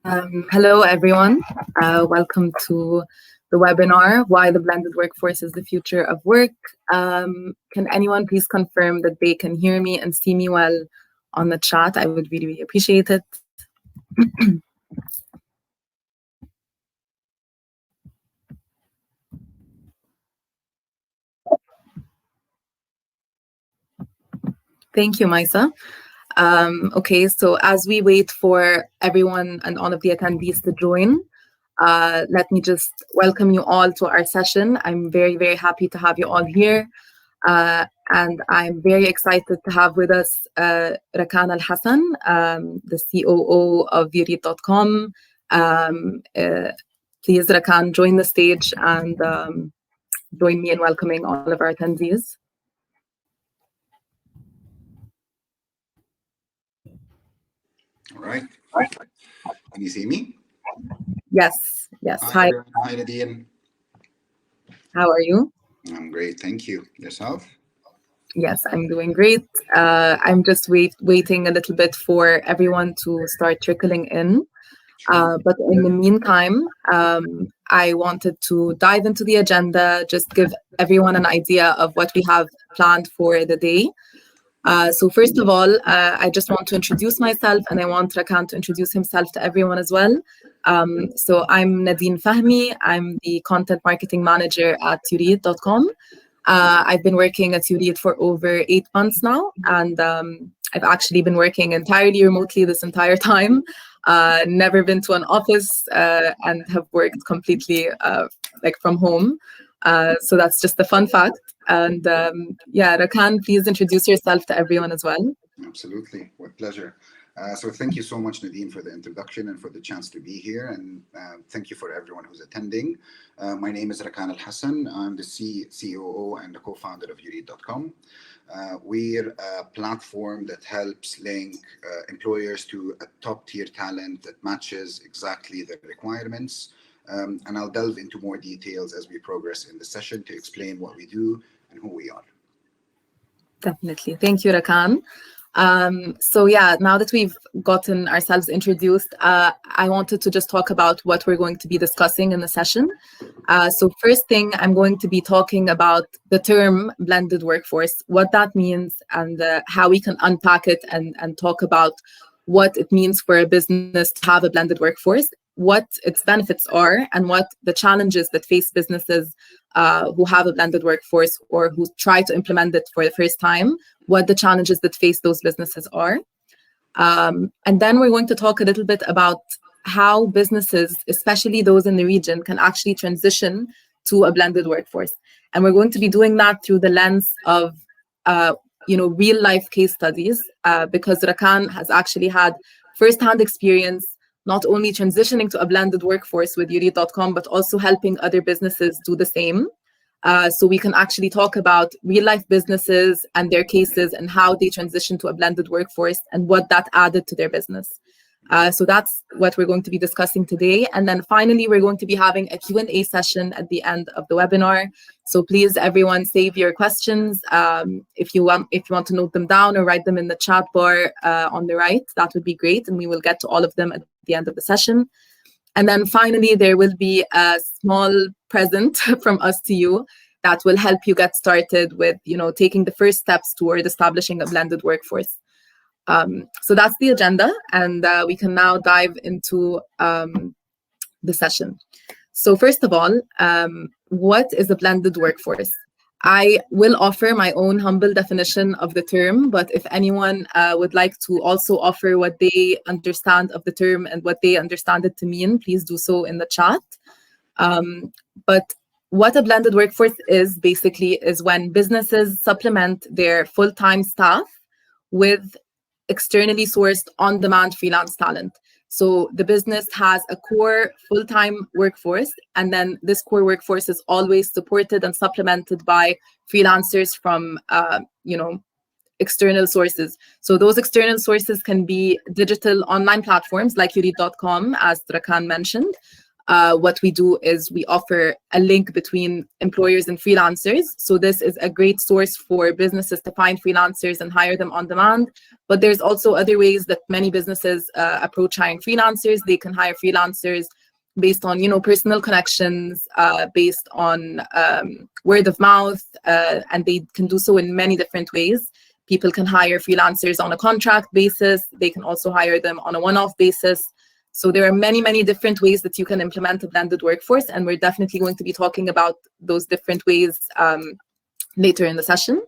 Hello, everyone. Welcome to the webinar, Why the Blended Workforce is the Future of Work. Can anyone please confirm that they can hear me and see me well on the chat? I would really, really appreciate it. Thank you, Maisa. Okay, so as we wait for everyone and all of the attendees to join, let me just welcome you all to our session. I'm very, very happy to have you all here. And I'm very excited to have with us Rakan Al-Hassan, the COO of Ureed.com. Please, Rakan, join the stage and join me in welcoming all of our attendees. All right. Can you see me? Yes. Hi, hi, Nadine. How are you? I'm great, thank you. Yourself? Yes, I'm doing great. I'm just waiting a little bit for everyone to start trickling in. But in the meantime, I wanted to dive into the agenda, just give everyone an idea of what we have planned for the day. So first of all, I just want to introduce myself, and I want Rakan to introduce himself to everyone as well. So I'm Nadine Fahmi. I'm the content marketing manager at Ureed.com. I've been working at Ureed for over 8 months now, and I've actually been working entirely remotely this entire time. Never been to an office and have worked completely like from home. So that's just a fun fact. And yeah, Rakan, please introduce yourself to everyone as well. Absolutely, with pleasure. So thank you so much, Nadine, for the introduction and for the chance to be here. And thank you for everyone who's attending. My name is Rakan Al-Hassan. I'm the COO and the co-founder of Ureed.com. We're a platform that helps link employers to a top-tier talent that matches exactly their requirements. And I'll delve into more details as we progress in the session to explain what we do and who we are. Definitely. Thank you, Rakan. So yeah, now that we've gotten ourselves introduced, I wanted to just talk about what we're going to be discussing in the session. So first thing, I'm going to be talking about the term blended workforce, what that means, and how we can unpack it and talk about what it means for a business to have a blended workforce, what its benefits are, and what the challenges that face businesses who have a blended workforce or who try to implement it for the first time, what the challenges that face those businesses are. And then we're going to talk a little bit about how businesses, especially those in the region, can actually transition to a blended workforce. And we're going to be doing that through the lens of real life case studies, because Rakan has actually had firsthand experience not only transitioning to a blended workforce with Ureed.com, but also helping other businesses do the same. So we can actually talk about real life businesses and their cases and how they transition to a blended workforce and what that added to their business. So that's what we're going to be discussing today. And then finally, we're going to be having a Q&A session at the end of the webinar. So please, everyone, save your questions. If you want to note them down or write them in the chat bar on the right, that would be great. And we will get to all of them at the end of the session. And then finally, there will be a small present from us to you that will help you get started with, taking the first steps toward establishing a blended workforce. So that's the agenda, and we can now dive into the session. So first of all, what is a blended workforce? I will offer my own humble definition of the term, but if anyone would like to also offer what they understand of the term and what they understand it to mean, please do so in the chat. But what a blended workforce is basically is when businesses supplement their full-time staff with externally sourced on-demand freelance talent. So the business has a core full-time workforce, and then this core workforce is always supported and supplemented by freelancers from, external sources. So those external sources can be digital online platforms like Ureed.com, as Rakan mentioned. what we do is we offer a link between employers and freelancers. So this is a great source for businesses to find freelancers and hire them on demand. But there's also other ways that many businesses approach hiring freelancers. They can hire freelancers based on, personal connections, based on word of mouth, and they can do so in many different ways. People can hire freelancers on a contract basis. They can also hire them on a one-off basis. So there are many, many different ways that you can implement a blended workforce, and we're definitely going to be talking about those different ways later in the session.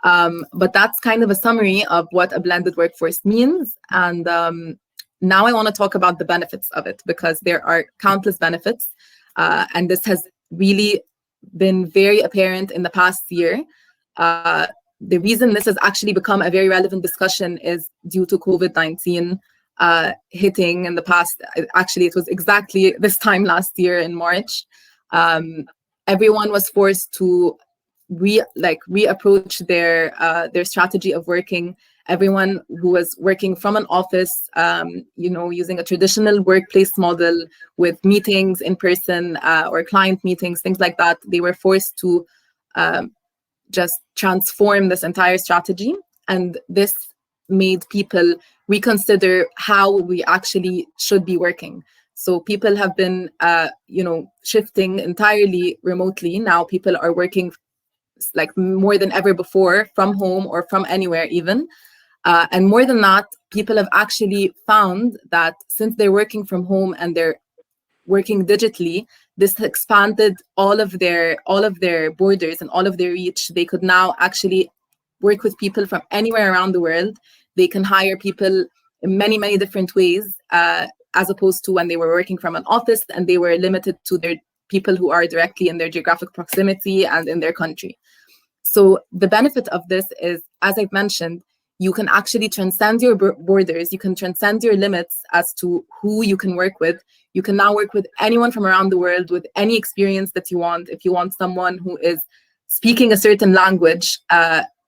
But that's kind of a summary of what a blended workforce means. And now I want to talk about the benefits of it, because there are countless benefits. And this has really been very apparent in the past year. The reason this has actually become a very relevant discussion is due to COVID-19 hitting in the past. Actually, it was exactly this time last year in March. Everyone was forced to reapproach their strategy of working. Everyone who was working from an office, using a traditional workplace model with meetings in person or client meetings, things like that, they were forced to just transform this entire strategy. And this made people reconsider how we actually should be working. So people have been, shifting entirely remotely. Now people are working like more than ever before from home or from anywhere even. And more than that, people have actually found that since they're working from home and they're working digitally, this expanded all of their borders and all of their reach. They could now actually work with people from anywhere around the world. They can hire people in many, many different ways, as opposed to when they were working from an office and they were limited to their people who are directly in their geographic proximity and in their country. So the benefit of this is, as I've mentioned, you can actually transcend your borders. You can transcend your limits as to who you can work with. You can now work with anyone from around the world with any experience that you want. If you want someone who is speaking a certain language,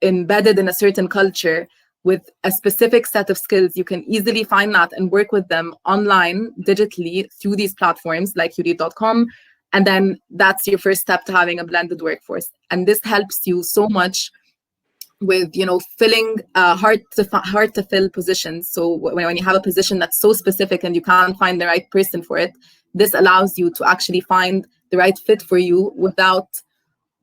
embedded in a certain culture with a specific set of skills, you can easily find that and work with them online, digitally, through these platforms like Ureed.com. And then that's your first step to having a blended workforce. And this helps you so much with, filling hard to fill positions. So when you have a position that's so specific and you can't find the right person for it, this allows you to actually find the right fit for you without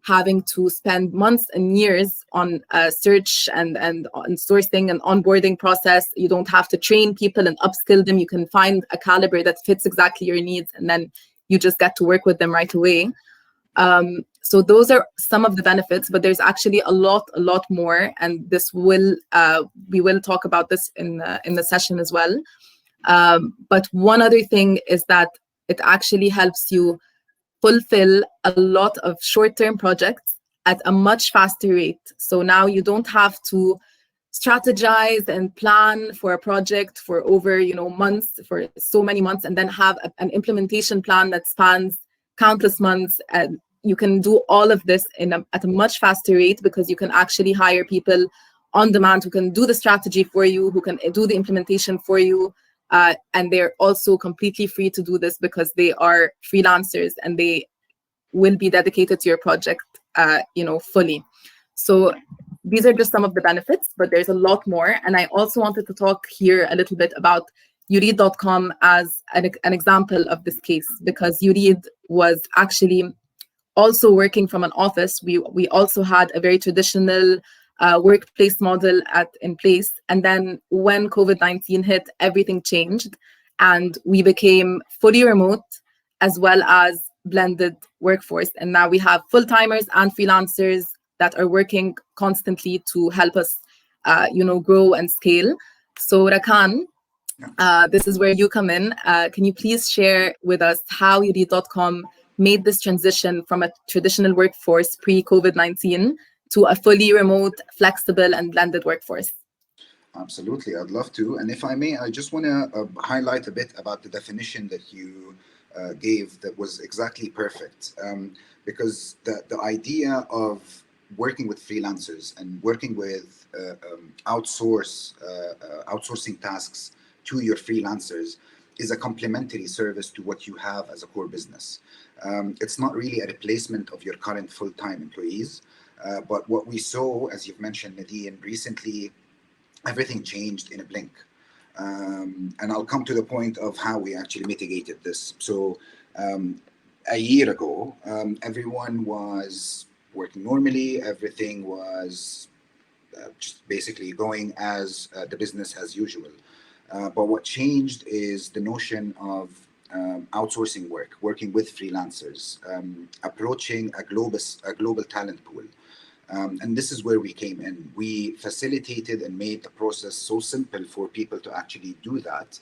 having to spend months and years on search and on sourcing and onboarding process. You don't have to train people and upskill them. You can find a caliber that fits exactly your needs, and then you just get to work with them right away. So those are some of the benefits, but there's actually a lot more, and this will we will talk about this in the session as well. But one other thing is that it actually helps you fulfill a lot of short-term projects at a much faster rate. So now you don't have to strategize and plan for a project for over months, for so many months, and then have an implementation plan that spans countless months. And you can do all of this at a much faster rate, because you can actually hire people on demand who can do the strategy for you, who can do the implementation for you. And they're also completely free to do this because they are freelancers and they will be dedicated to your project, fully. So these are just some of the benefits, but there's a lot more. And I also wanted to talk here a little bit about Ureed.com as an example of this case, because Ureed was actually also working from an office. We also had a very traditional workplace model in place. And then when COVID-19 hit, everything changed and we became fully remote as well as blended workforce. And now we have full-timers and freelancers that are working constantly to help us, grow and scale. So Rakan, this is where you come in. Can you please share with us how Ureed.com made this transition from a traditional workforce pre-COVID-19 to a fully remote, flexible, and blended workforce? Absolutely, I'd love to. And if I may, I just want to highlight a bit about the definition that you gave that was exactly perfect. Because the idea of working with freelancers and working with outsourcing tasks to your freelancers is a complementary service to what you have as a core business. It's not really a replacement of your current full-time employees, but what we saw, as you've mentioned, Nadine, recently, everything changed in a blink. And I'll come to the point of how we actually mitigated this. So a year ago, everyone was working normally. Everything was just basically going as the business as usual. But what changed is the notion of outsourcing work, working with freelancers, approaching a global talent pool. And this is where we came in. We facilitated and made the process so simple for people to actually do that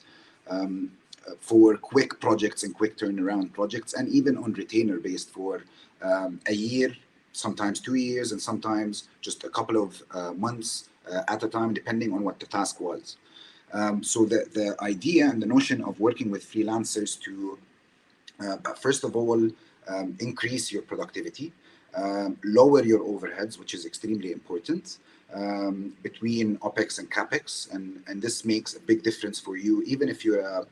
for quick projects and quick turnaround projects, and even on retainer based for a year, sometimes 2 years, and sometimes just a couple of months at a time, depending on what the task was. So the idea and the notion of working with freelancers to, first of all, increase your productivity, lower your overheads, which is extremely important, between OPEX and CAPEX. And this makes a big difference for you, even if you're a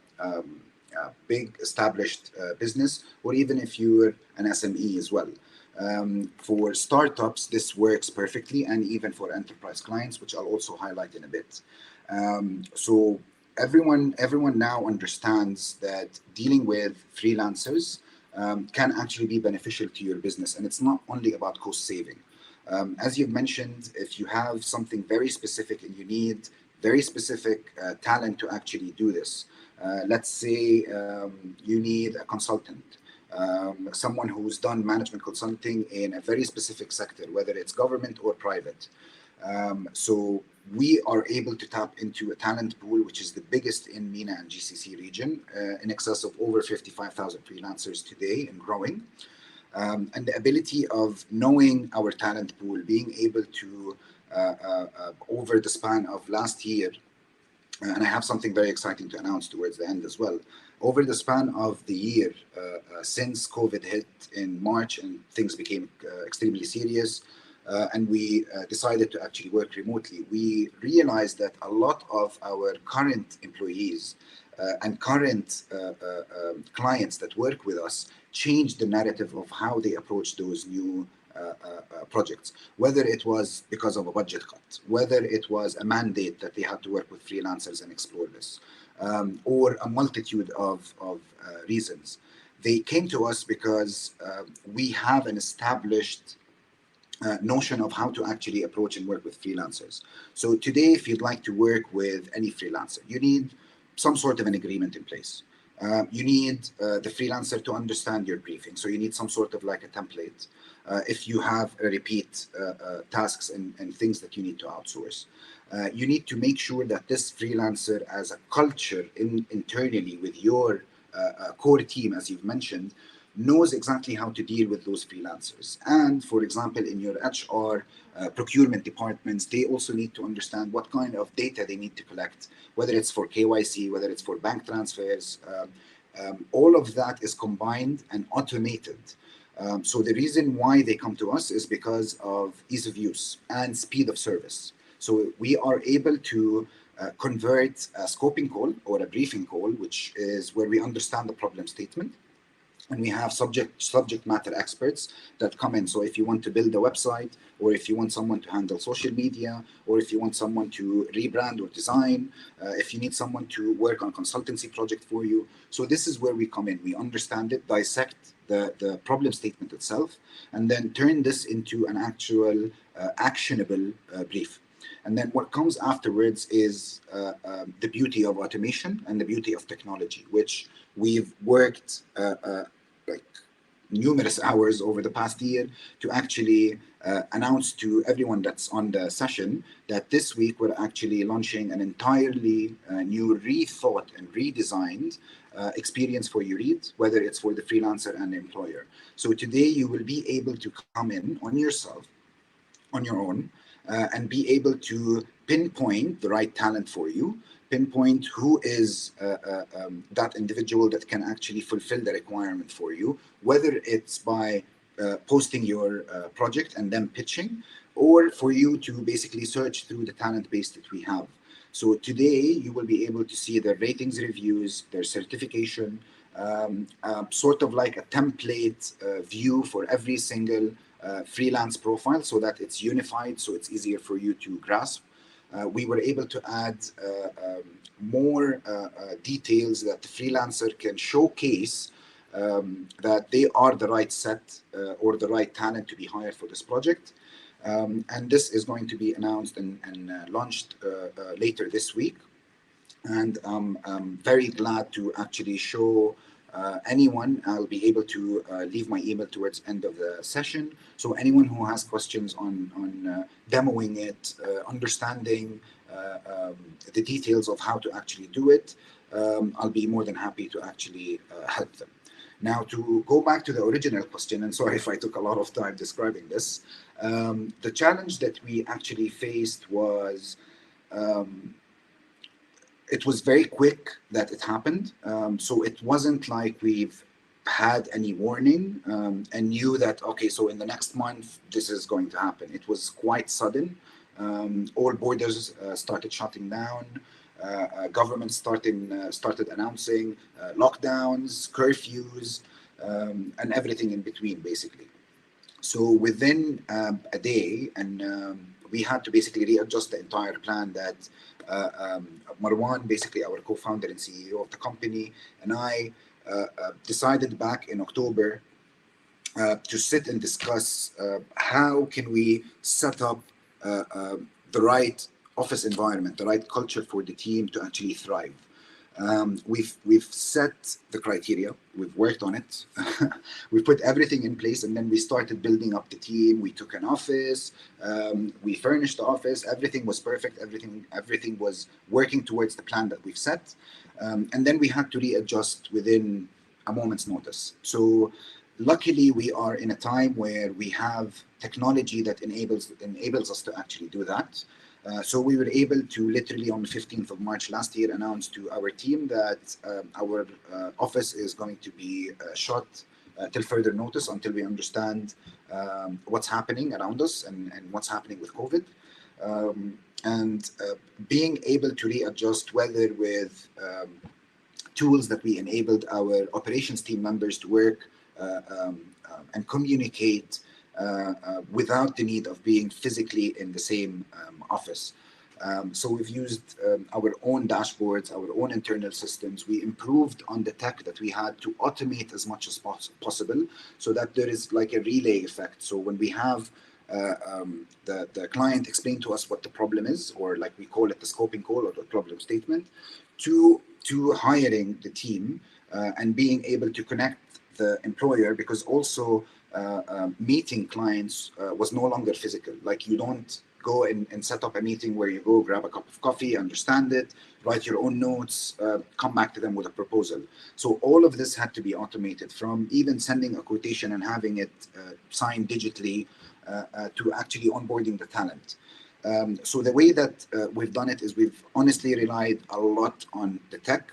big established business, or even if you're an SME as well. For startups, this works perfectly, and even for enterprise clients, which I'll also highlight in a bit. So everyone now understands that dealing with freelancers can actually be beneficial to your business, and it's not only about cost saving. As you've mentioned, if you have something very specific and you need very specific talent to actually do this, let's say you need a consultant, someone who's done management consulting in a very specific sector, whether it's government or private. So we are able to tap into a talent pool, which is the biggest in MENA and GCC region, in excess of over 55,000 freelancers today and growing. And the ability of knowing our talent pool, being able to, over the span of last year, and I have something very exciting to announce towards the end as well. Over the span of the year, since COVID hit in March and things became extremely serious, and we decided to actually work remotely, we realized that a lot of our current employees and current clients that work with us changed the narrative of how they approach those new projects, whether it was because of a budget cut, whether it was a mandate that they had to work with freelancers and explore this, or a multitude of reasons. They came to us because we have an established notion of how to actually approach and work with freelancers. So today, if you'd like to work with any freelancer, you need some sort of an agreement in place. You need the freelancer to understand your briefing. So you need some sort of like a template. If you have repeat tasks and things that you need to outsource. You need to make sure that this freelancer, as a culture internally with your core team, as you've mentioned, knows exactly how to deal with those freelancers. And for example, in your HR procurement departments, they also need to understand what kind of data they need to collect, whether it's for KYC, whether it's for bank transfers. All of that is combined and automated. So the reason why they come to us is because of ease of use and speed of service. So we are able to convert a scoping call or a briefing call, which is where we understand the problem statement, and we have subject matter experts that come in. So if you want to build a website, or if you want someone to handle social media, or if you want someone to rebrand or design, if you need someone to work on a consultancy project for you. So this is where we come in. We understand it, dissect the problem statement itself, and then turn this into an actual actionable brief. And then what comes afterwards is the beauty of automation and the beauty of technology, which we've worked like numerous hours over the past year to actually announce to everyone that's on the session that this week we're actually launching an entirely new, rethought and redesigned experience for Ureed, whether it's for the freelancer and the employer. So today you will be able to come in on yourself, on your own, and be able to pinpoint the right talent for you, pinpoint who is that individual that can actually fulfill the requirement for you, whether it's by posting your project and then pitching, or for you to basically search through the talent base that we have. So today you will be able to see their ratings reviews, their certification, sort of like a template view for every single freelance profile, so that it's unified, so it's easier for you to grasp. We were able to add more details that the freelancer can showcase that they are the right set or the right talent to be hired for this project. And this is going to be announced and launched later this week. And I'm very glad to actually show anyone. I'll be able to leave my email towards the end of the session. So anyone who has questions on demoing it, understanding the details of how to actually do it, I'll be more than happy to actually help them. Now, to go back to the original question, and sorry if I took a lot of time describing this, the challenge that we actually faced was it was very quick that it happened. So it wasn't like we've had any warning and knew that, okay, so in the next month, this is going to happen. It was quite sudden. All borders started shutting down. Government started announcing lockdowns, curfews, and everything in between, basically. So within a day, and we had to basically readjust the entire plan that Marwan, basically our co-founder and CEO of the company, and I decided back in October to sit and discuss how can we set up the right office environment, the right culture for the team to actually thrive. We've set the criteria, we've worked on it, we put everything in place, and then we started building up the team. We took an office, we furnished the office, everything was perfect, everything was working towards the plan that we've set. And then we had to readjust within a moment's notice. So luckily we are in a time where we have technology that enables us to actually do that. So we were able to literally on the 15th of March last year announce to our team that our office is going to be shut till further notice until we understand what's happening around us and what's happening with COVID. And being able to readjust, whether with tools that we enabled our operations team members to work and communicate without the need of being physically in the same office. So we've used our own dashboards, our own internal systems. We improved on the tech that we had to automate as much as possible, so that there is like a relay effect. So when we have the client explain to us what the problem is, or like we call it the scoping call or the problem statement, to hiring the team and being able to connect the employer, because also meeting clients was no longer physical. Like you don't go and set up a meeting where you go grab a cup of coffee, understand it, write your own notes, come back to them with a proposal. So all of this had to be automated, from even sending a quotation and having it signed digitally to actually onboarding the talent. So the way that we've done it is we've honestly relied a lot on the tech.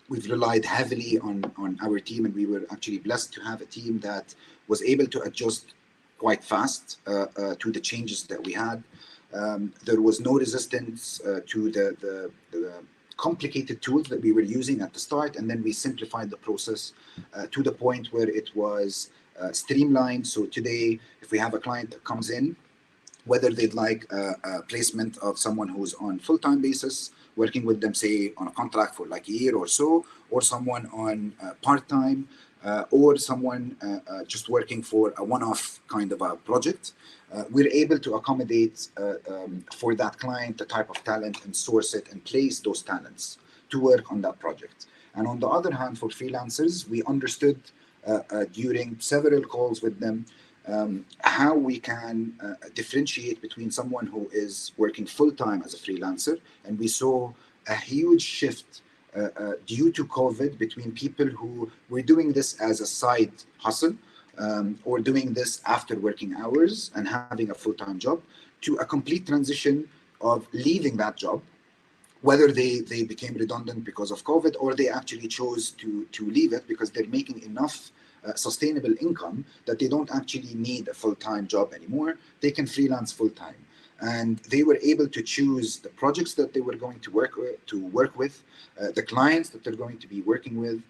We've relied heavily on our team, and we were actually blessed to have a team that was able to adjust quite fast to the changes that we had. There was no resistance to the complicated tools that we were using at the start, and then we simplified the process to the point where it was streamlined. So today, if we have a client that comes in, whether they'd like a placement of someone who's on full-time basis, working with them, say, on a contract for like a year or so, or someone on part-time, or someone just working for a one-off kind of a project, we're able to accommodate for that client the type of talent and source it and place those talents to work on that project. And on the other hand, for freelancers, we understood during several calls with them how we can differentiate between someone who is working full-time as a freelancer, and we saw a huge shift due to COVID between people who were doing this as a side hustle or doing this after working hours and having a full-time job, to a complete transition of leaving that job, whether they became redundant because of COVID or they actually chose to leave it because they're making enough sustainable income that they don't actually need a full-time job anymore. They can freelance full-time. and they were able to choose the projects that they were going to work with, the clients that they're going to be working with,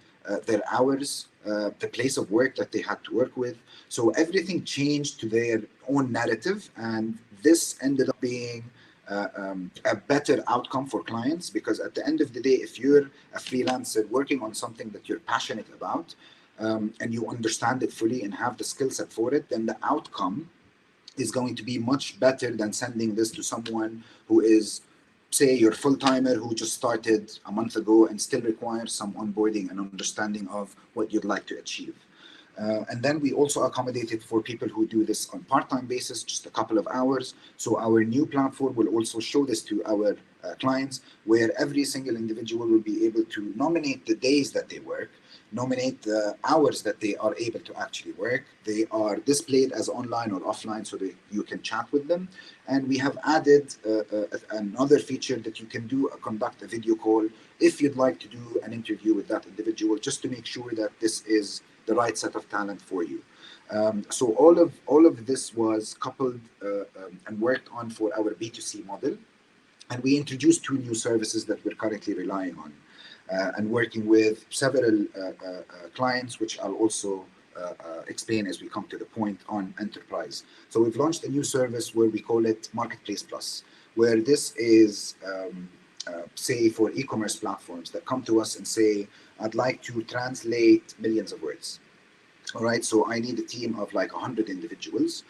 their hours, the place of work that they had to work with. So everything changed to their own narrative, and this ended up being a better outcome for clients, because at the end of the day, if you're a freelancer working on something that you're passionate about, and you understand it fully and have the skill set for it, then the outcome is going to be much better than sending this to someone who is, say, your full-timer who just started a month ago and still requires some onboarding and understanding of what you'd like to achieve. And then we also accommodated for people who do this on part-time basis, just a couple of hours. So our new platform will also show this to our clients, where every single individual will be able to nominate the days that they work, nominate the hours that they are able to actually work. They are displayed as online or offline, so that you can chat with them. And we have added another feature that you can conduct a video call if you'd like to do an interview with that individual, just to make sure that this is the right set of talent for you. So all of this was coupled and worked on for our B2C model. And we introduced 2 new services that we're currently relying on and working with several clients, which I'll also explain as we come to the point on enterprise. So we've launched a new service where we call it Marketplace Plus, where this is, say, for e-commerce platforms that come to us and say, I'd like to translate millions of words. All right, so I need a team of like 100 individuals.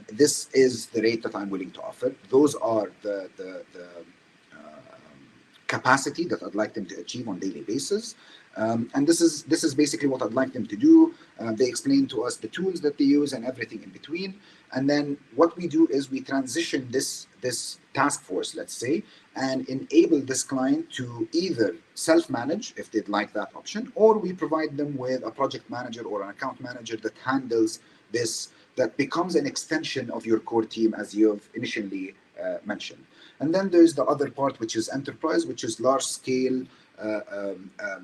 This is the rate that I'm willing to offer. Those are the capacity that I'd like them to achieve on a daily basis. And this is basically what I'd like them to do. They explain to us the tools that they use and everything in between. And then what we do is we transition this task force, let's say, and enable this client to either self-manage if they'd like that option, or we provide them with a project manager or an account manager that handles this, that becomes an extension of your core team, as you've initially mentioned. And then there's the other part, which is enterprise, which is large scale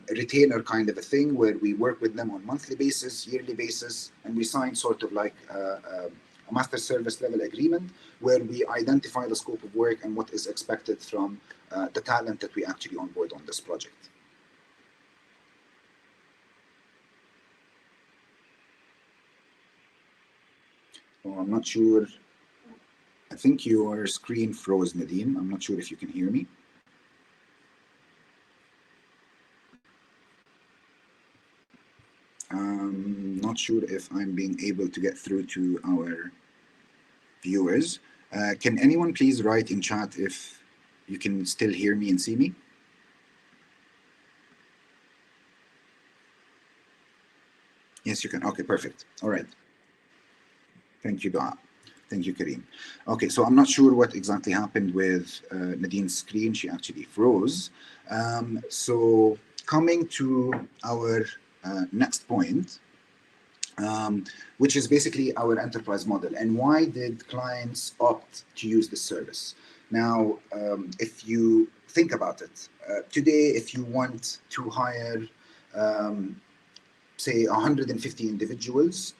retainer kind of a thing, where we work with them on monthly basis, yearly basis, and we sign sort of like a master service level agreement where we identify the scope of work and what is expected from the talent that we actually onboard on this project. So I'm not sure. I think your screen froze, Nadeem. I'm not sure if you can hear me. I'm not sure if I'm being able to get through to our viewers. Can anyone please write in chat if you can still hear me and see me? Yes, you can. Okay, perfect. All right. Thank you, Dua. Thank you, Kareem. Okay, so I'm not sure what exactly happened with Nadine's screen. She actually froze. So coming to our next point, which is basically our enterprise model, and why did clients opt to use this service? Now, if you think about it, today, if you want to hire, say, 150 individuals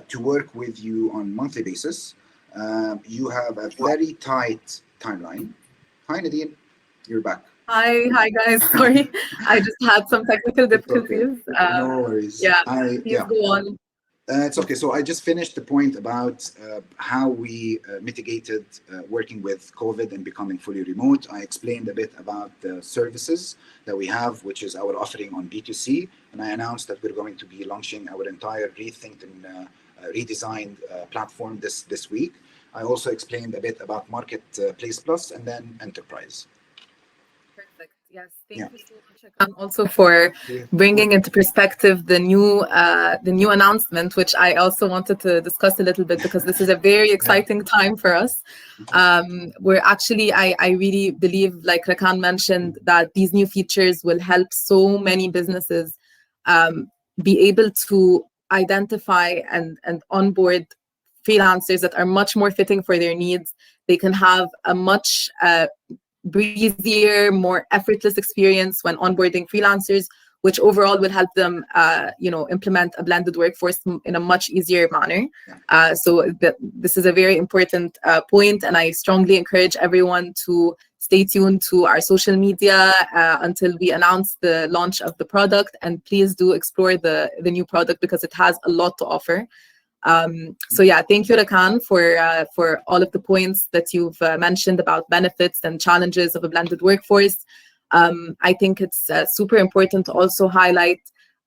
to work with you on a monthly basis, you have a very tight timeline. Hi, Nadine, you're back. Hi guys. Sorry, I just had some technical difficulties. Okay. No worries. Yeah, please go on. It's okay. So I just finished the point about how we mitigated working with COVID and becoming fully remote. I explained a bit about the services that we have, which is our offering on B2C. And I announced that we're going to be launching our entire rethinked and redesigned platform this week. I also explained a bit about Marketplace Plus and then Enterprise. Perfect. Yes, thank you so much, Akan, also for bringing into perspective the new announcement, which I also wanted to discuss a little bit, because this is a very exciting time for us. We're actually, I really believe, like Rakan mentioned, that these new features will help so many businesses be able to identify and onboard freelancers that are much more fitting for their needs. They can have a much breezier, more effortless experience when onboarding freelancers which overall will help them, implement a blended workforce in a much easier manner. So this is a very important point, and I strongly encourage everyone to stay tuned to our social media until we announce the launch of the product, and please do explore the new product because it has a lot to offer. So yeah, thank you, Rakan, for all of the points that you've mentioned about benefits and challenges of a blended workforce. I think it's super important to also highlight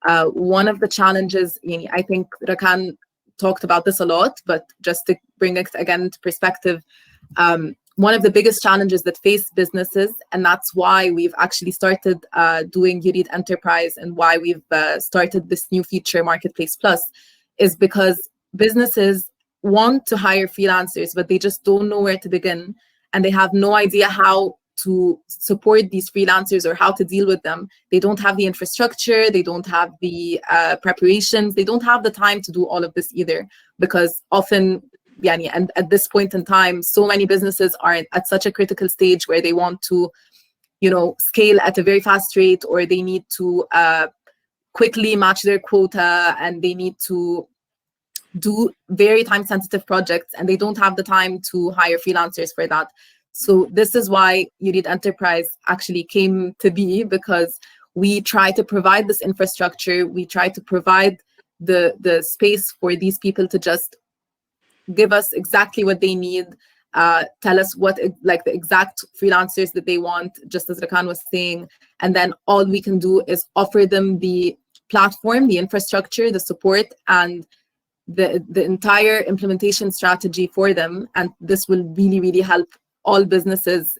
one of the challenges. I think Rakan talked about this a lot, but just to bring it again into perspective, one of the biggest challenges that face businesses, and that's why we've actually started doing Ureed Enterprise and why we've started this new feature, Marketplace Plus, is because businesses want to hire freelancers, but they just don't know where to begin, and they have no idea how to support these freelancers or how to deal with them. They don't have the infrastructure, they don't have the preparations, they don't have the time to do all of this either, because often, and at this point in time, so many businesses are at such a critical stage where they want to, scale at a very fast rate, or they need to quickly match their quota, and they need to do very time-sensitive projects, and they don't have the time to hire freelancers for that. So this is why Ureed Enterprise actually came to be, because we try to provide this infrastructure, we try to provide the space for these people to just give us exactly what they need, tell us what the exact freelancers that they want, just as Rakan was saying, and then all we can do is offer them the platform, the infrastructure, the support, and the entire implementation strategy for them. And this will really, really help all businesses,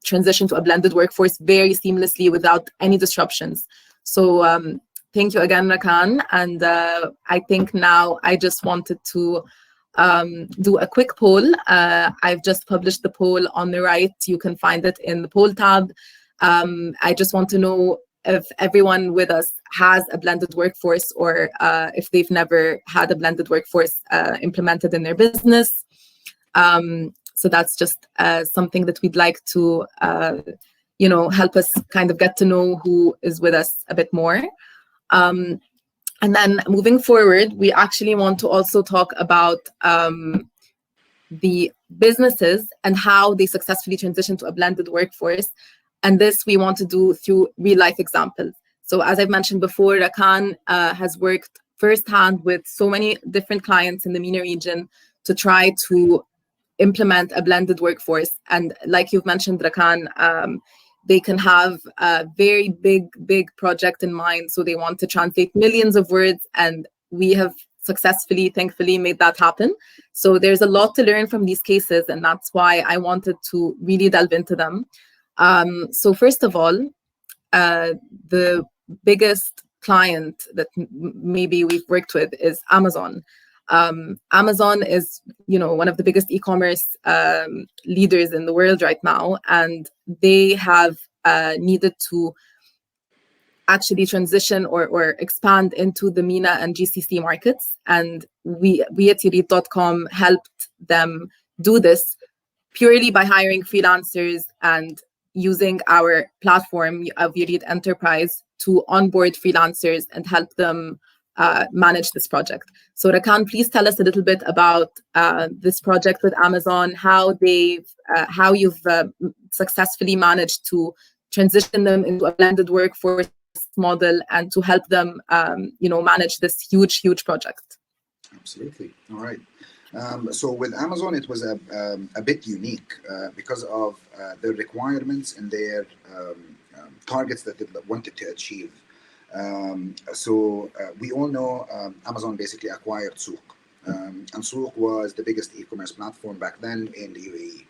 transition to a blended workforce very seamlessly without any disruptions. So thank you again, Rakan. And I think now I just wanted to do a quick poll. I've just published the poll on the right. You can find it in the poll tab. I just want to know if everyone with us has a blended workforce, or if they've never had a blended workforce implemented in their business. So that's just something that we'd like to, help us kind of get to know who is with us a bit more. And then moving forward, we actually want to also talk about the businesses and how they successfully transition to a blended workforce. And this we want to do through real life examples. So as I've mentioned before, Rakan has worked firsthand with so many different clients in the MENA region to try to implement a blended workforce. And like you've mentioned, Rakan, they can have a very big project in mind. So they want to translate millions of words, and we have successfully, thankfully, made that happen. So there's a lot to learn from these cases, and that's why I wanted to really delve into them. So first of all, the biggest client that maybe we've worked with is Amazon. Amazon is, one of the biggest e-commerce leaders in the world right now, and they have needed to actually transition or expand into the MENA and GCC markets. And we at Ureed.com helped them do this purely by hiring freelancers and using our platform of Ureed Enterprise to onboard freelancers and help them manage this project. So Rakan, please tell us a little bit about this project with Amazon, how you've successfully managed to transition them into a blended workforce model and to help them, manage this huge project. Absolutely. All right. So with Amazon, it was a bit unique because of their requirements and their targets that they wanted to achieve. So we all know Amazon basically acquired Souq. And Souq was the biggest e-commerce platform back then in the UAE.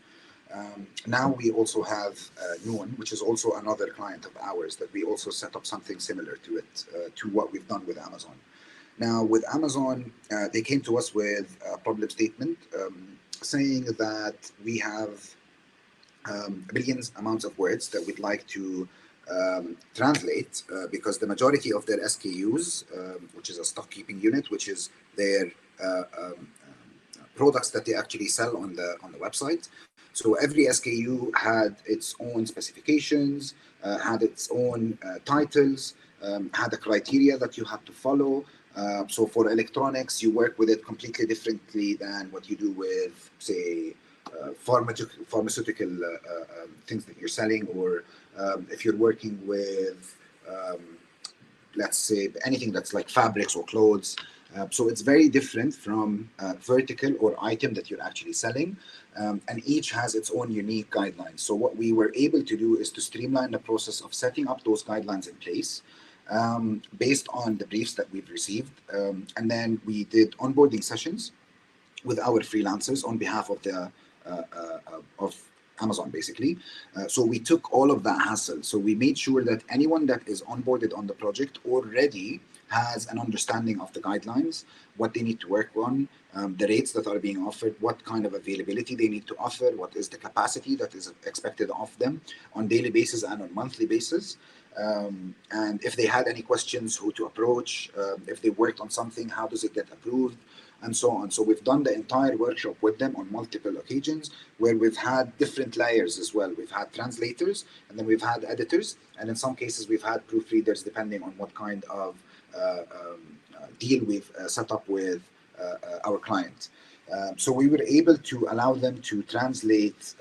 Now we also have Noon, which is also another client of ours that we also set up something similar to it, to what we've done with Amazon. Now, with Amazon, they came to us with a problem statement saying that we have billions amounts of words that we'd like to translate because the majority of their SKUs, which is a stock keeping unit, which is their products that they actually sell on the website. So every SKU had its own specifications, had its own titles, had a criteria that you had to follow. So for electronics, you work with it completely differently than what you do with, say, pharmaceutical things that you're selling, or if you're working with, let's say, anything that's like fabrics or clothes. So it's very different from vertical or item that you're actually selling. And each has its own unique guidelines. So what we were able to do is to streamline the process of setting up those guidelines in place based on the briefs that we've received. And then we did onboarding sessions with our freelancers on behalf of the of Amazon, basically. So we took all of that hassle. So we made sure that anyone that is onboarded on the project already has an understanding of the guidelines, what they need to work on, the rates that are being offered, what kind of availability they need to offer, what is the capacity that is expected of them on daily basis and on monthly basis. And if they had any questions, who to approach, if they worked on something, how does it get approved, and so on. So we've done the entire workshop with them on multiple occasions, where we've had different layers as well. We've had translators, and then we've had editors, and in some cases we've had proofreaders, depending on what kind of deal we've set up with our client. So we were able to allow them to translate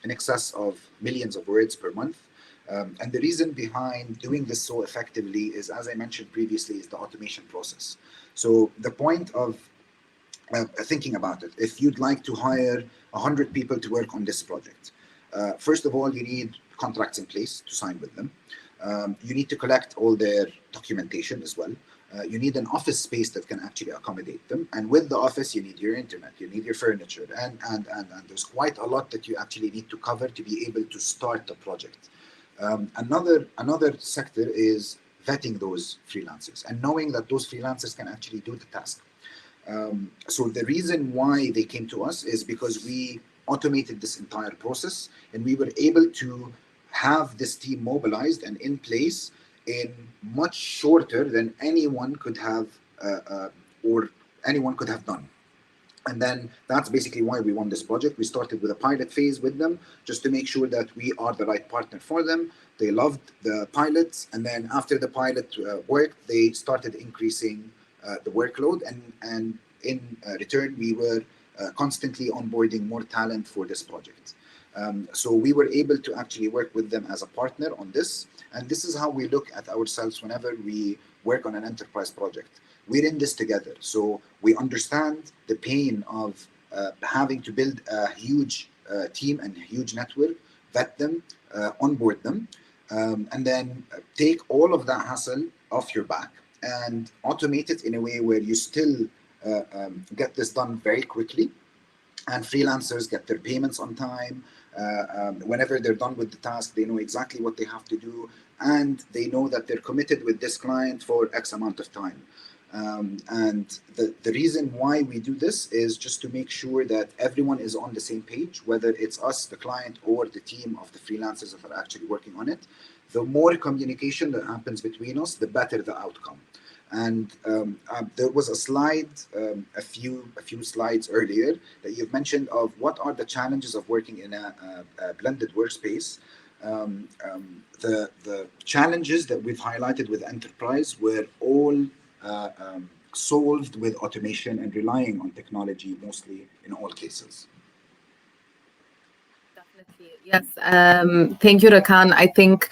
in excess of millions of words per month. And the reason behind doing this so effectively is, as I mentioned previously, is the automation process. So the point of thinking about it, if you'd like to hire 100 people to work on this project, first of all, you need contracts in place to sign with them. You need to collect all their documentation as well. You need an office space that can actually accommodate them. And with the office, you need your internet, you need your furniture, and there's quite a lot that you actually need to cover to be able to start the project. Another sector is vetting those freelancers and knowing that those freelancers can actually do the task. So the reason why they came to us is because we automated this entire process, and we were able to have this team mobilized and in place in much shorter than anyone could have or anyone could have done. And then that's basically why we won this project. We started with a pilot phase with them just to make sure that we are the right partner for them. They loved the pilots, and then after the pilot worked, they started increasing the workload, and in return, we were constantly onboarding more talent for this project. So we were able to actually work with them as a partner on this, and this is how we look at ourselves whenever we work on an enterprise project. We're in this together, so we understand the pain of having to build a huge team and a huge network, vet them, onboard them, and then take all of that hassle off your back and automate it in a way where you still get this done very quickly, and freelancers get their payments on time. Whenever they're done with the task, they know exactly what they have to do, and they know that they're committed with this client for X amount of time. And the reason why we do this is just to make sure that everyone is on the same page, whether it's us, the client, or the team of the freelancers that are actually working on it. The more communication that happens between us, the better the outcome. And there was a slide, a few slides earlier that you've mentioned of what are the challenges of working in a blended workspace. The challenges that we've highlighted with enterprise were all solved with automation and relying on technology mostly in all cases. Definitely, yes. Thank you, Rakan. I think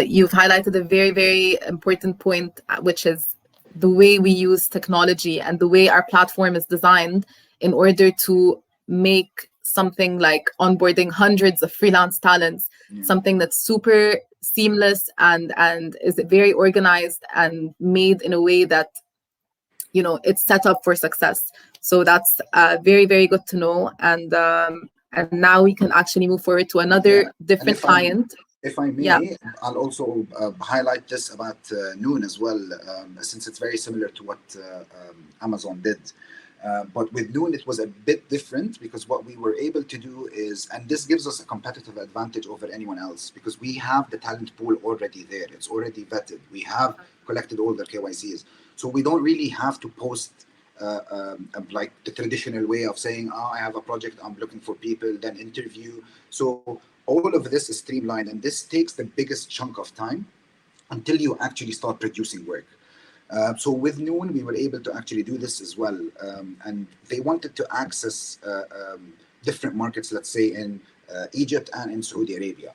you've highlighted a very, very important point, which is the way we use technology and the way our platform is designed in order to make something like onboarding hundreds of freelance talents, something that's super seamless and is very organized and made in a way that, you know, it's set up for success. So that's very, very good to know. And now we can actually move forward to another different client. If I may, I'll also highlight this about Noon as well, since it's very similar to what Amazon did. But with Noon, it was a bit different because what we were able to do is, and this gives us a competitive advantage over anyone else, because we have the talent pool already there. It's already vetted. We have collected all the KYCs. So we don't really have to post like the traditional way of saying, oh, I have a project, I'm looking for people, then interview. So all of this is streamlined, and this takes the biggest chunk of time until you actually start producing work. So with Noon, we were able to actually do this as well. And they wanted to access different markets, let's say in Egypt and in Saudi Arabia.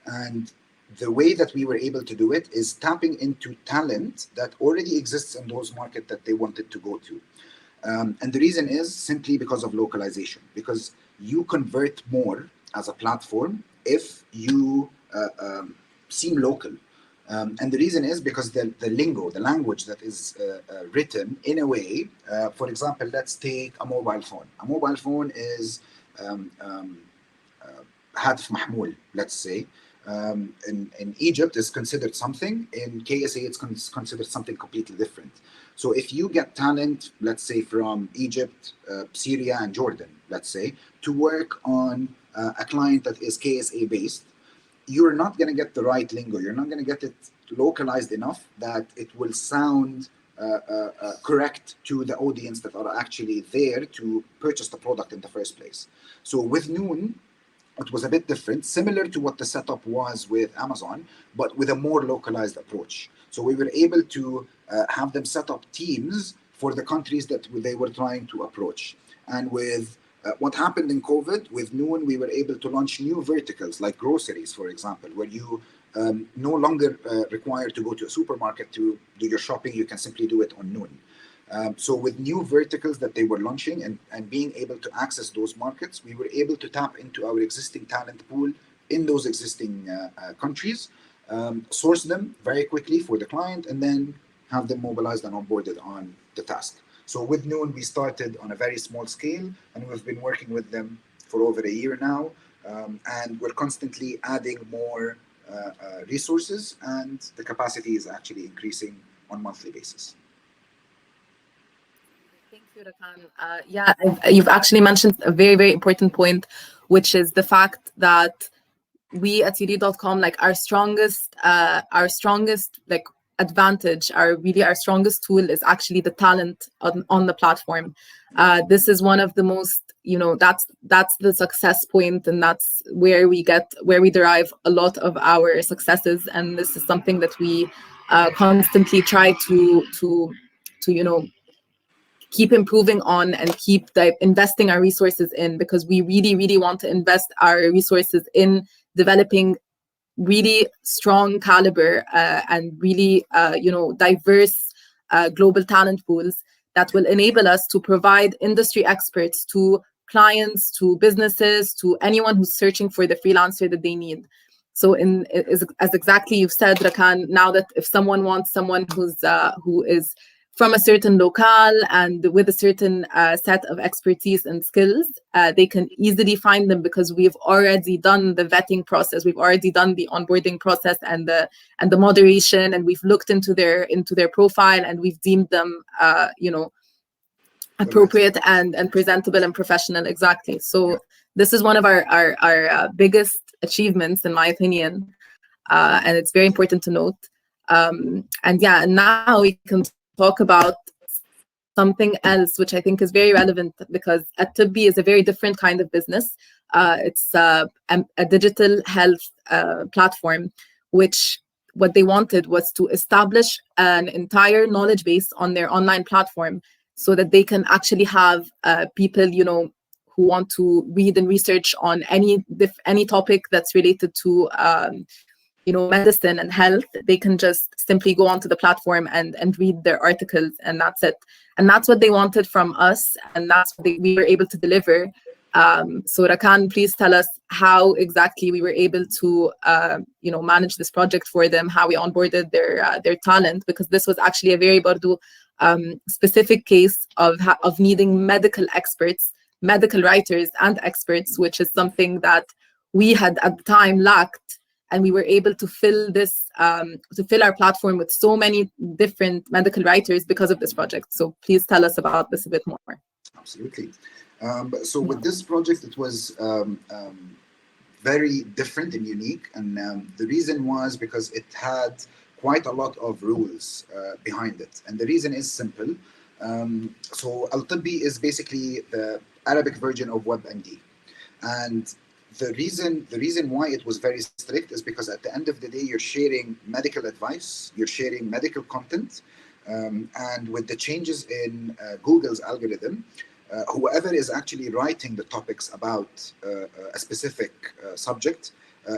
And the way that we were able to do it is tapping into talent that already exists in those markets that they wanted to go to. And the reason is simply because of localization, because you convert more as a platform if you seem local. And the reason is because the lingo, the language that is written in a way, for example, let's take a mobile phone. A mobile phone is هاتف محمول, let's say. In Egypt is considered something, in KSA it's considered something completely different. So if you get talent, let's say from Egypt, Syria and Jordan, let's say, to work on a client that is KSA based, you're not going to get the right lingo. You're not going to get it localized enough that it will sound correct to the audience that are actually there to purchase the product in the first place. So with Noon, it was a bit different, similar to what the setup was with Amazon, but with a more localized approach. So we were able to have them set up teams for the countries that they were trying to approach. And with what happened in COVID, with Noon, we were able to launch new verticals like groceries, for example, where you no longer require to go to a supermarket to do your shopping. You can simply do it on Noon. So with new verticals that they were launching and being able to access those markets, we were able to tap into our existing talent pool in those existing countries, source them very quickly for the client, and then have them mobilized and onboarded on the task. So with Noon, we started on a very small scale, and we've been working with them for over a year now, and we're constantly adding more resources, and the capacity is actually increasing on a monthly basis. Thank you, Rakan. Yeah, you've actually mentioned a very, very important point, which is the fact that we at Ureed.com, like our strongest like advantage, our strongest tool is actually the talent on the platform. This is one of the most, that's the success point, and that's where we derive a lot of our successes. And this is something that we constantly try to keep improving on and keep investing our resources in, because we really, really want to invest our resources in developing really strong caliber and really, diverse global talent pools that will enable us to provide industry experts to clients, to businesses, to anyone who's searching for the freelancer that they need. So as exactly you've said, Rakan, now that if someone wants someone who is from a certain locale and with a certain set of expertise and skills, they can easily find them, because we've already done the vetting process, we've already done the onboarding process and the moderation, and we've looked into their profile, and we've deemed them, appropriate and presentable and professional. Exactly. So this is one of our biggest achievements, in my opinion, and it's very important to note. And now we can talk about something else, which I think is very relevant, because Atomy is a very different kind of business. It's a digital health platform, which what they wanted was to establish an entire knowledge base on their online platform, so that they can actually have people, who want to read and research on any topic that's related to medicine and health. They can just simply go onto the platform and read their articles, and that's it. And that's what they wanted from us, and that's what we were able to deliver. So Rakan, please tell us how exactly we were able to manage this project for them, how we onboarded their talent, because this was actually a very specific case of needing medical experts, medical writers and experts, which is something that we had at the time lacked. And we were able to fill our platform with so many different medical writers because of this project. So please tell us about this a bit more. Absolutely. So with this project, it was very different and unique. And the reason was because it had quite a lot of rules behind it. And the reason is simple. So Altambi is basically the Arabic version of WebMD. And the reason why it was very strict is because at the end of the day, you're sharing medical advice, you're sharing medical content, and with the changes in Google's algorithm, whoever is actually writing the topics about a specific subject,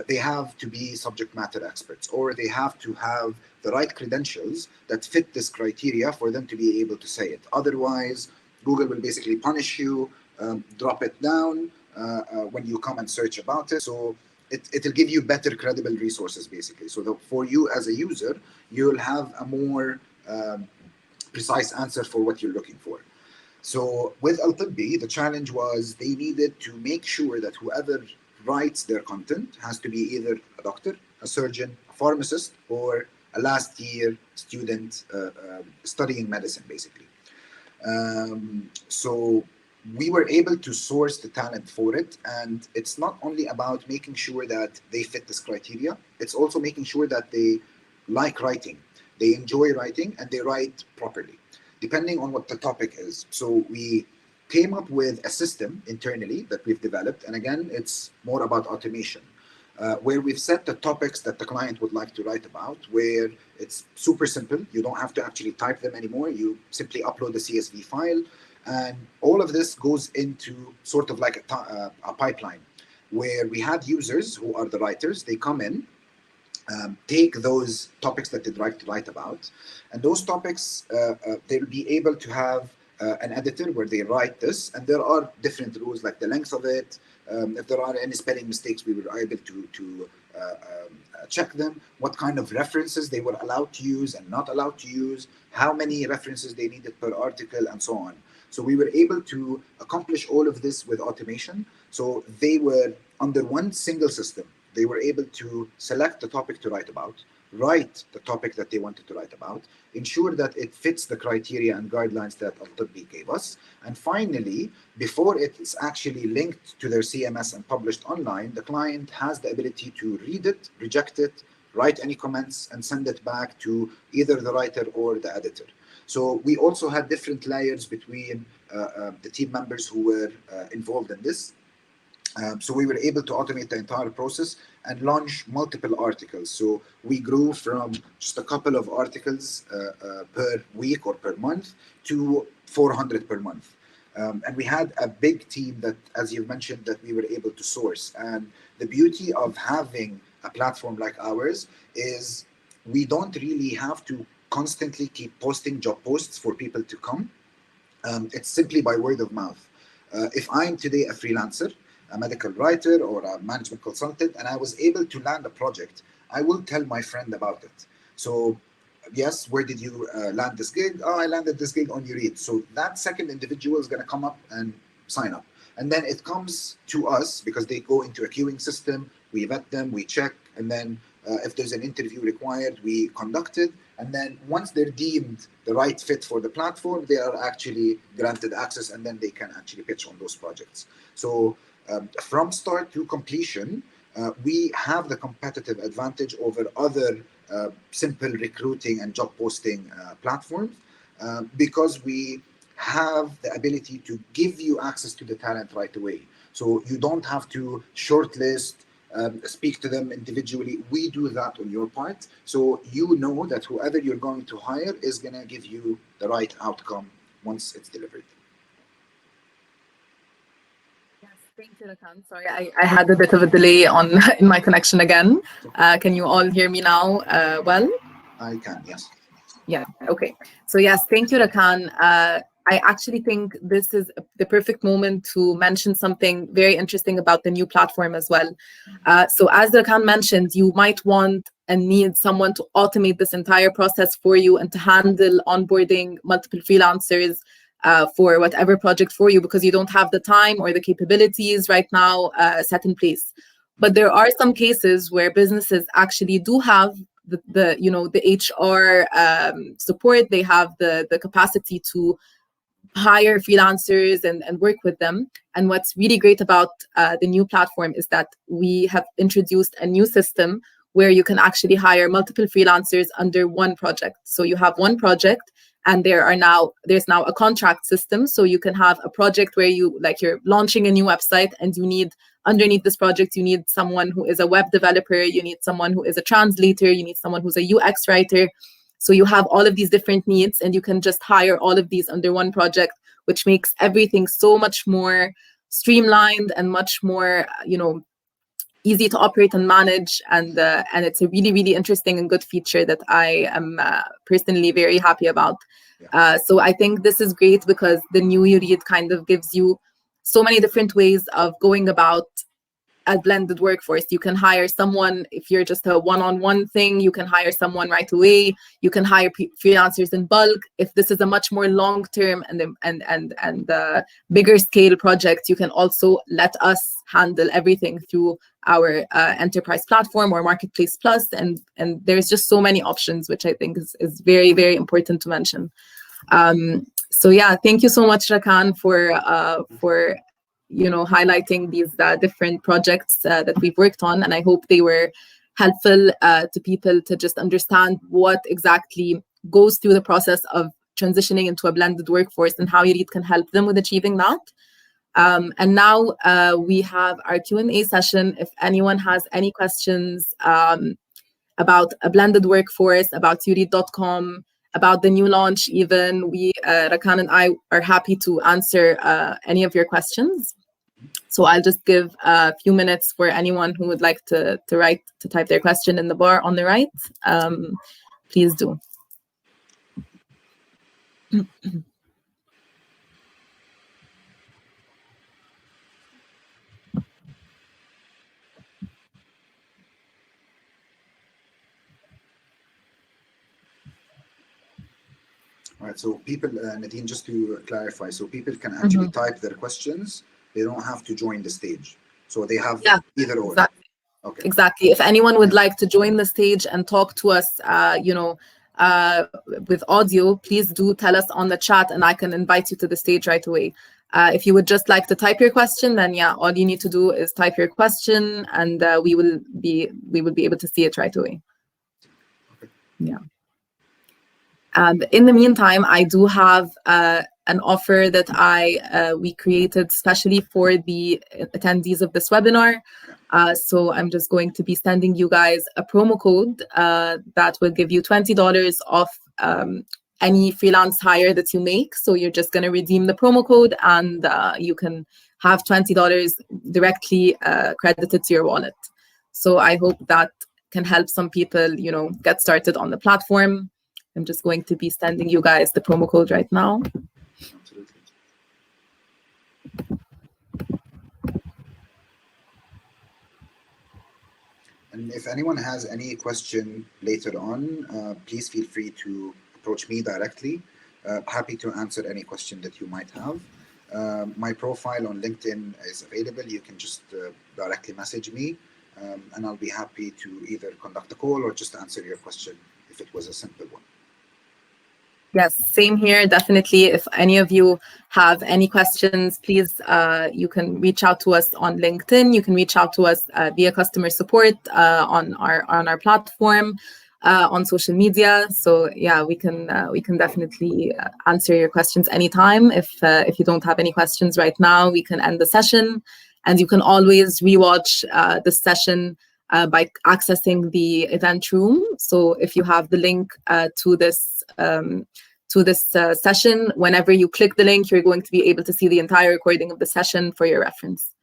they have to be subject matter experts, or they have to have the right credentials that fit this criteria for them to be able to say it. Otherwise, Google will basically punish you, drop it down when you come and search about it. So it'll give you better credible resources, basically. So for you as a user, you'll have a more precise answer for what you're looking for. So with Altambi, the challenge was they needed to make sure that whoever writes their content has to be either a doctor, a surgeon, a pharmacist, or a last year student studying medicine, basically. So we were able to source the talent for it. And it's not only about making sure that they fit this criteria, it's also making sure that they like writing, they enjoy writing, and they write properly, depending on what the topic is. So we came up with a system internally that we've developed. And again, it's more about automation, where we've set the topics that the client would like to write about, where it's super simple. You don't have to actually type them anymore. You simply upload the CSV file. And all of this goes into sort of like a pipeline, where we had users who are the writers. They come in, take those topics that they'd like to write about, and those topics, they'll be able to have an editor where they write this, and there are different rules like the length of it. If there are any spelling mistakes, we were able to check them, what kind of references they were allowed to use and not allowed to use, how many references they needed per article, and so on. So we were able to accomplish all of this with automation. So they were under one single system. They were able to select the topic to write about, write the topic that they wanted to write about, ensure that it fits the criteria and guidelines that Altambi gave us. And finally, before it's actually linked to their CMS and published online, the client has the ability to read it, reject it, write any comments, and send it back to either the writer or the editor. So we also had different layers between the team members who were involved in this. So we were able to automate the entire process and launch multiple articles. So we grew from just a couple of articles per week or per month to 400 per month. And we had a big team that, as you've mentioned, that we were able to source. And the beauty of having a platform like ours is we don't really have to constantly keep posting job posts for people to come. It's simply by word of mouth. If I'm today a freelancer, a medical writer or a management consultant, and I was able to land a project, I will tell my friend about it. So yes, where did you land this gig? Oh, I landed this gig on Ureed. So that second individual is going to come up and sign up. And then it comes to us because they go into a queuing system. We vet them, we check, and then if there's an interview required, we conduct it. And then once they're deemed the right fit for the platform, they are actually granted access, and then they can actually pitch on those projects. So from start to completion, we have the competitive advantage over other simple recruiting and job posting platforms because we have the ability to give you access to the talent right away. So you don't have to shortlist, speak to them individually. We do that on your part. So you know that whoever you're going to hire is going to give you the right outcome once it's delivered. Thank you, Rakan. Sorry, I had a bit of a delay in my connection again. Can you all hear me now well? I can, yes. Yeah, okay. So yes, thank you, Rakan. I actually think this is the perfect moment to mention something very interesting about the new platform as well. So as Rakan mentioned, you might want and need someone to automate this entire process for you and to handle onboarding multiple freelancers for whatever project for you, because you don't have the time or the capabilities right now set in place. But there are some cases where businesses actually do have the HR support. They have the capacity to hire freelancers and work with them. And what's really great about the new platform is that we have introduced a new system where you can actually hire multiple freelancers under one project. So you have one project, and there's now a contract system. So you can have a project where you're launching a new website, and you need, underneath this project, you need someone who is a web developer, you need someone who is a translator, you need someone who's a UX writer. So you have all of these different needs, and you can just hire all of these under one project, which makes everything so much more streamlined and much more, easy to operate and manage. And it's a really, really interesting and good feature that I am personally very happy about. So I think this is great because the new Ureed kind of gives you so many different ways of going about a blended workforce. You can hire someone if you're just a one-on-one thing. You can hire someone right away. You can hire freelancers in bulk. If this is a much more long-term and bigger scale project, you can also let us handle everything through our enterprise platform or Marketplace Plus. And there's just so many options, which I think is very, very important to mention. So yeah, thank you so much, Rakan, for highlighting these different projects that we've worked on. And I hope they were helpful to people to just understand what exactly goes through the process of transitioning into a blended workforce and how Ureed can help them with achieving that. And now we have our Q&A session. If anyone has any questions about a blended workforce, about Ureed.com, about the new launch even, Rakan and I are happy to answer any of your questions. So I'll just give a few minutes for anyone who would like to type their question in the bar on the right. Please do. All right, so people, Nadine, just to clarify, so people can actually type their questions. They don't have to join the stage. So they have either or. Exactly. Okay. Exactly. If anyone would like to join the stage and talk to us, with audio, please do tell us on the chat, and I can invite you to the stage right away. If you would just like to type your question, then all you need to do is type your question, and we will be able to see it right away. Okay. Yeah. In the meantime, I do have an offer that we created especially for the attendees of this webinar. So I'm just going to be sending you guys a promo code that will give you $20 off any freelance hire that you make. So you're just going to redeem the promo code, and you can have $20 directly credited to your wallet. So I hope that can help some people, get started on the platform. I'm just going to be sending you guys the promo code right now. Absolutely. And if anyone has any question later on, please feel free to approach me directly. Happy to answer any question that you might have. My profile on LinkedIn is available. You can just directly message me, and I'll be happy to either conduct a call or just answer your question if it was a simple one. Yes, same here, definitely. If any of you have any questions, please, you can reach out to us on LinkedIn. You can reach out to us via customer support on our platform, on social media. So yeah, we can definitely answer your questions anytime. If you don't have any questions right now, we can end the session, and you can always rewatch the session by accessing the event room. So if you have the link to this session, whenever you click the link, you're going to be able to see the entire recording of the session for your reference.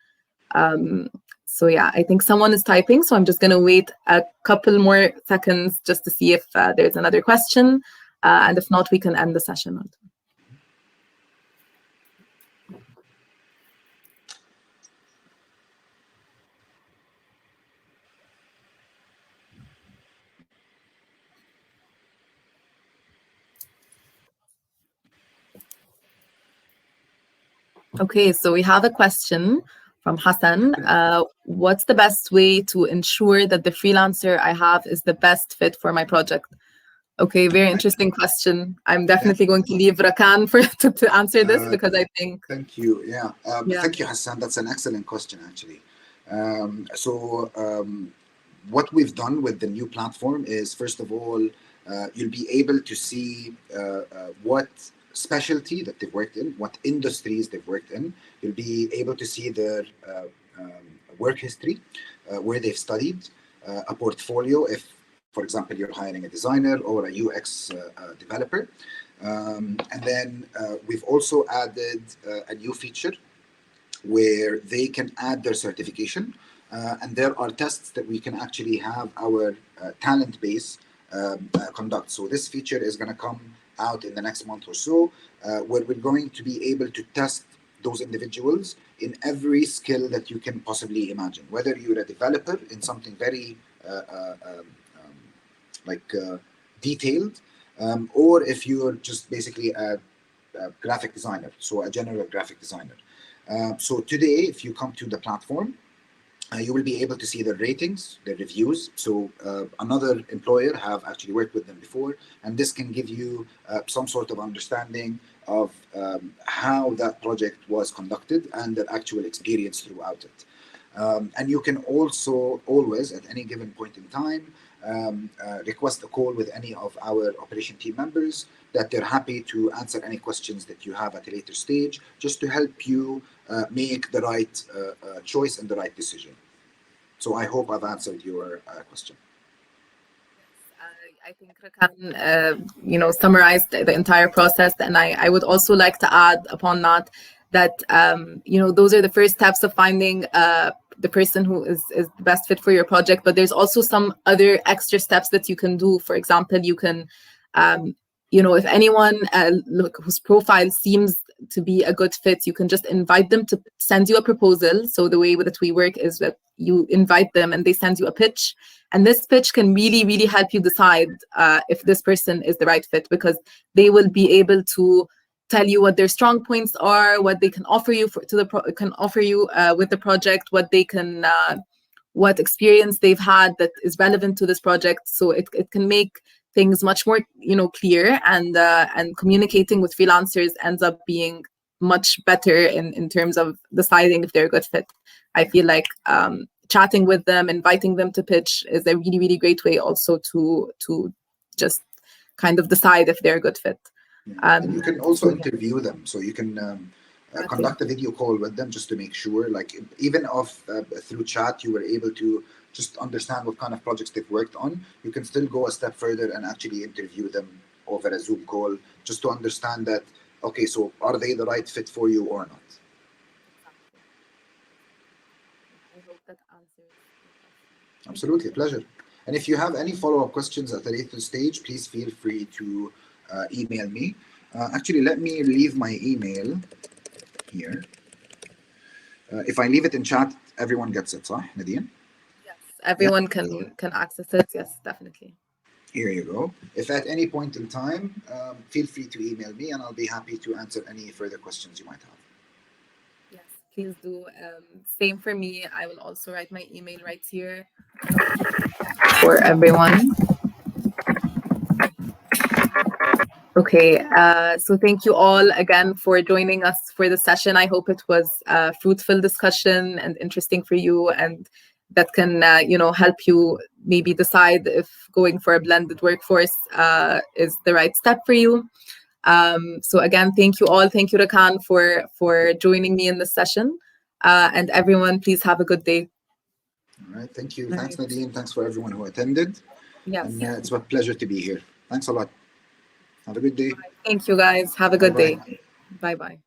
So yeah, I think someone is typing, so I'm just going to wait a couple more seconds just to see if there's another question, and if not, we can end the session. Okay, so we have a question from Hassan. What's the best way to ensure that the freelancer I have is the best fit for my project? Okay, very interesting question. I'm definitely going to leave Rakan to answer this, because I think... Thank you. Yeah. Thank you, Hassan. That's an excellent question, actually. What we've done with the new platform is, first of all, You'll be able to see what specialty that they've worked in, what industries they've worked in. You'll be able to see their work history, where they've studied, a portfolio if, for example, you're hiring a designer or a UX developer. And then we've also added a new feature where they can add their certification. And there are tests that we can actually have our talent base conduct. So this feature is going to come out in the next month or so, where we're going to be able to test those individuals in every skill that you can possibly imagine, whether you're a developer in something very detailed, or if you're just basically a graphic designer, so a general graphic designer. So today, if you come to the platform, you will be able to see their ratings, their reviews. So another employer have actually worked with them before, and this can give you some sort of understanding of how that project was conducted and their actual experience throughout it. And you can also always, at any given point in time, request a call with any of our operation team members, that they're happy to answer any questions that you have at a later stage, just to help you make the right choice and the right decision. So I hope I've answered your question. I think Rakan, summarized the entire process, and I would also like to add upon that those are the first steps of finding the person who is the best fit for your project. But there's also some other extra steps that you can do. For example, you can, if anyone whose profile seems to be a good fit, you can just invite them to send you a proposal. So the way that we work is that you invite them and they send you a pitch. And this pitch can really, really help you decide if this person is the right fit, because they will be able to tell you what their strong points are, what they can offer you with the project, what they can, what experience they've had that is relevant to this project. So it can make things much more clear, and communicating with freelancers ends up being much better in terms of deciding if they're a good fit. I feel like chatting with them, inviting them to pitch is a really, really great way also to just kind of decide if they're a good fit. And you can also interview them, so you can conduct a video call with them just to make sure, like even through chat you were able to just understand what kind of projects they've worked on. You can still go a step further and actually interview them over a Zoom call, just to understand that, okay, so are they the right fit for you or not? I hope that answers. Absolutely, a pleasure. And if you have any follow-up questions at a later stage, please feel free to email me. Actually, let me leave my email here. If I leave it in chat, everyone gets it, صح, Nadine? Yes, everyone can access it. Yes, definitely. Here you go. If at any point in time, feel free to email me, and I'll be happy to answer any further questions you might have. Yes, please do. Same for me. I will also write my email right here for everyone. Okay, so thank you all again for joining us for the session. I hope it was a fruitful discussion and interesting for you, and that can help you maybe decide if going for a blended workforce is the right step for you. So again, thank you all. Thank you, Rakan, for joining me in this session. And everyone, please have a good day. All right, thank you. Thanks, Nadine. Thanks for everyone who attended. Yes. And it's a pleasure to be here. Thanks a lot. Have a good day. Thank you, guys. Have a good day. Bye-bye.